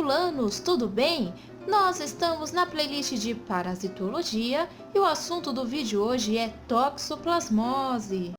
fulanos, tudo bem? Nós estamos na playlist de parasitologia e o assunto do vídeo hoje é toxoplasmose.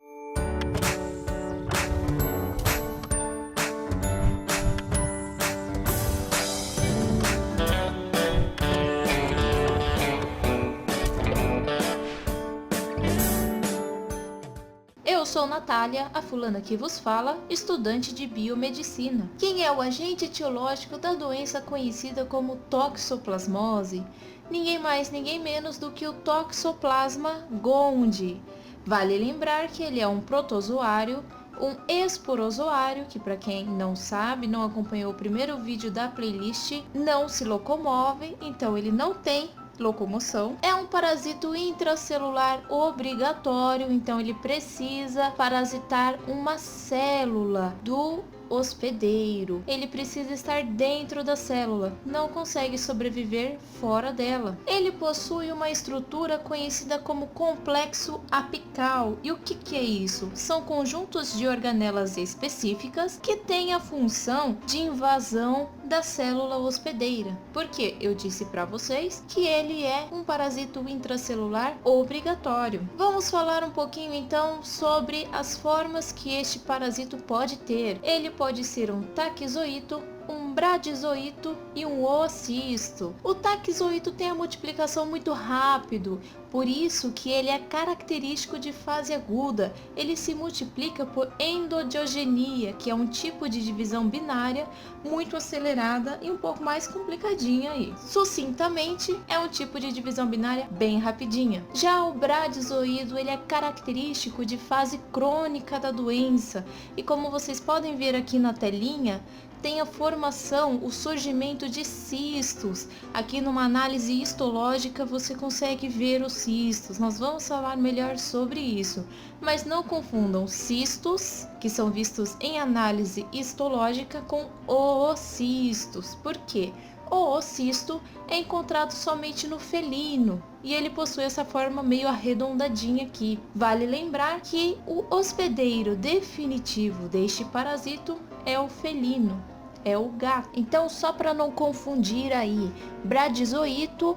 Eu sou Natália, a fulana que vos fala, estudante de biomedicina. Quem é o agente etiológico da doença conhecida como toxoplasmose? Ninguém mais, ninguém menos do que o Toxoplasma gondii. Vale lembrar que ele é um protozoário, um esporozoário, que para quem não sabe, não acompanhou o primeiro vídeo da playlist, não se locomove, então ele não tem locomoção. É um parasito intracelular obrigatório, então ele precisa parasitar uma célula do hospedeiro. Ele precisa estar dentro da célula, não consegue sobreviver fora dela. Ele possui uma estrutura conhecida como complexo apical. E o que é isso? São conjuntos de organelas específicas que têm a função de invasão da célula hospedeira. Porque eu disse para vocês que ele é um parasito intracelular obrigatório. Vamos falar um pouquinho então sobre as formas que este parasito pode ter. Ele pode ser um taquizoíto, um bradizoíto e um oocisto. O taquizoíto tem a multiplicação muito rápido, por isso que ele é característico de fase aguda. Ele se multiplica por endodiogenia, que é um tipo de divisão binária muito acelerada e um pouco mais complicadinha aí. Sucintamente, é um tipo de divisão binária bem rapidinha. Já o bradizoído, ele é característico de fase crônica da doença, e como vocês podem ver aqui na telinha, tem a formação, o surgimento de cistos. Aqui numa análise histológica você consegue ver os cistos. Nós vamos falar melhor sobre isso. Mas não confundam cistos, que são vistos em análise histológica, com oocistos. Por quê? O oocisto é encontrado somente no felino e ele possui essa forma meio arredondadinha aqui. Vale lembrar que o hospedeiro definitivo deste parasito é o felino, é o gato. Então, só para não confundir aí, bradizoíto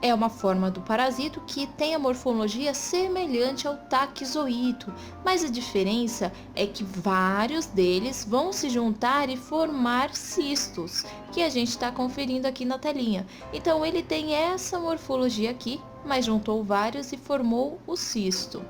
é uma forma do parasito que tem a morfologia semelhante ao taquizoíto, mas a diferença é que vários deles vão se juntar e formar cistos, que a gente está conferindo aqui na telinha. Então ele tem essa morfologia aqui, mas juntou vários e formou o cisto.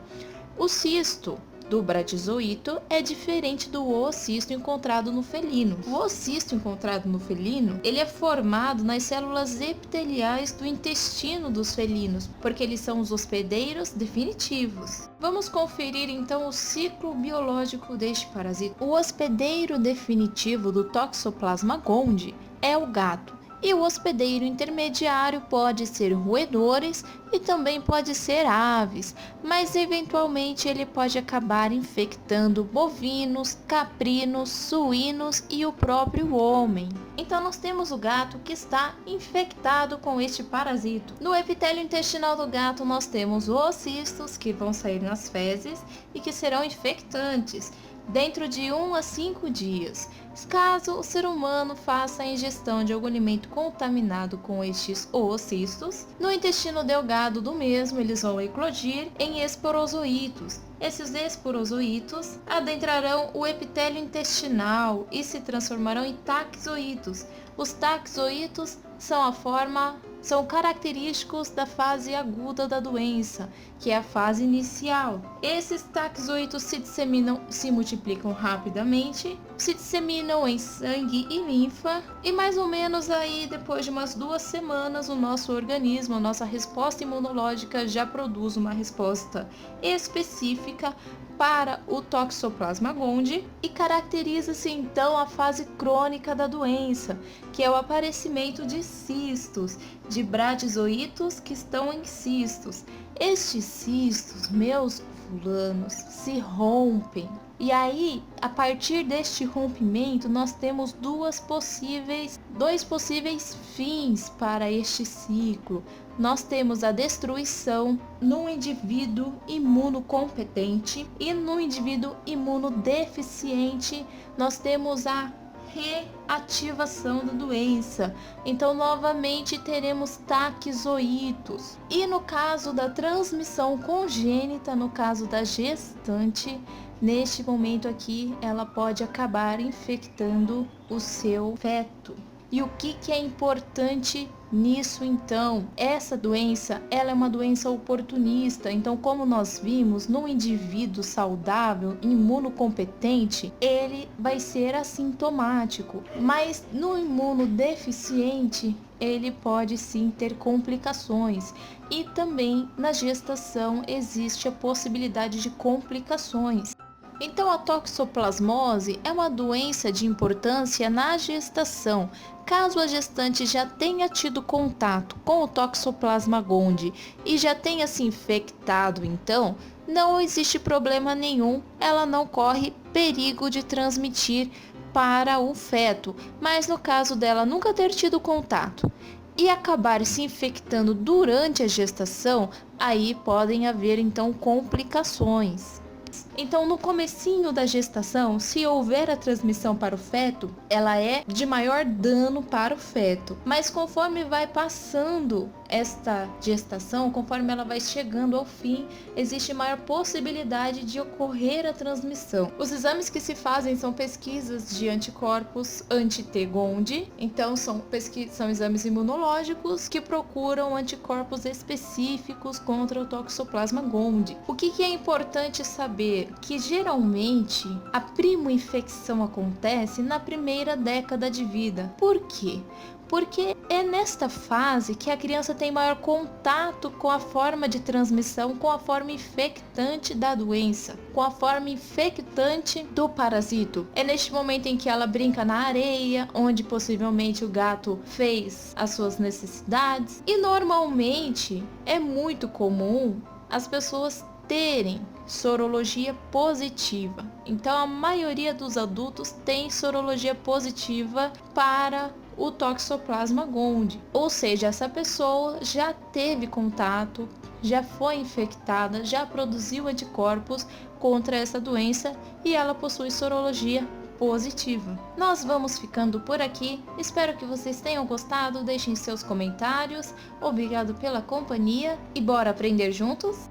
O cisto do bradizoíto é diferente do oocisto encontrado no felino. O oocisto encontrado no felino, ele é formado nas células epiteliais do intestino dos felinos, porque eles são os hospedeiros definitivos. Vamos conferir então o ciclo biológico deste parasito. O hospedeiro definitivo do Toxoplasma gondii é o gato. E o hospedeiro intermediário pode ser roedores e também pode ser aves, mas eventualmente ele pode acabar infectando bovinos, caprinos, suínos e o próprio homem. Então nós temos o gato que está infectado com este parasito. No epitélio intestinal do gato nós temos oocistos que vão sair nas fezes e que serão infectantes dentro de 1 a 5 dias, caso o ser humano faça a ingestão de algum alimento contaminado com estes oocistos. No intestino delgado do mesmo, eles vão eclodir em esporozoítos. Esses esporozoítos adentrarão o epitélio intestinal e se transformarão em taquizoítos. Os taquizoítos são característicos da fase aguda da doença, que é a fase inicial. Esses taquizoítos se multiplicam rapidamente, se disseminam em sangue e linfa, e mais ou menos aí depois de umas 2 semanas o nosso organismo, a nossa resposta imunológica já produz uma resposta específica para o Toxoplasma gondii e caracteriza-se então a fase crônica da doença, que é o aparecimento de cistos, de bradizoítos que estão em cistos. Estes cistos, meus fulanos, se rompem. E aí, a partir deste rompimento, nós temos dois possíveis fins para este ciclo. Nós temos a destruição no indivíduo imunocompetente e no indivíduo imunodeficiente nós temos a reativação da doença. Então, novamente teremos taquizoítos. E no caso da transmissão congênita, no caso da gestante, neste momento aqui, ela pode acabar infectando o seu feto. E o que é importante nisso então? Essa doença, ela é uma doença oportunista. Então, como nós vimos, no indivíduo saudável, imunocompetente, ele vai ser assintomático. Mas no imunodeficiente, ele pode sim ter complicações. E também na gestação existe a possibilidade de complicações. Então, a toxoplasmose é uma doença de importância na gestação. Caso a gestante já tenha tido contato com o Toxoplasma gondii e já tenha se infectado, então, não existe problema nenhum, ela não corre perigo de transmitir para o feto. Mas no caso dela nunca ter tido contato e acabar se infectando durante a gestação, aí podem haver então complicações. Então, no comecinho da gestação, se houver a transmissão para o feto, ela é de maior dano para o feto. Mas conforme vai passando esta gestação, conforme ela vai chegando ao fim, existe maior possibilidade de ocorrer a transmissão. Os exames que se fazem são pesquisas de anticorpos anti-T gondii. Então, são exames imunológicos que procuram anticorpos específicos contra o Toxoplasma gondii. O que é importante saber? Que geralmente a primo-infecção acontece na primeira década de vida. Por quê? Porque é nesta fase que a criança tem maior contato com a forma de transmissão, com a forma infectante da doença, com a forma infectante do parasito. É neste momento em que ela brinca na areia, onde possivelmente o gato fez as suas necessidades. E normalmente é muito comum as pessoas terem sorologia positiva. Então, a maioria dos adultos tem sorologia positiva para o Toxoplasma gondii. Ou seja, essa pessoa já teve contato, já foi infectada, já produziu anticorpos contra essa doença e ela possui sorologia positiva. Nós vamos ficando por aqui. Espero que vocês tenham gostado. Deixem seus comentários. Obrigado pela companhia e bora aprender juntos?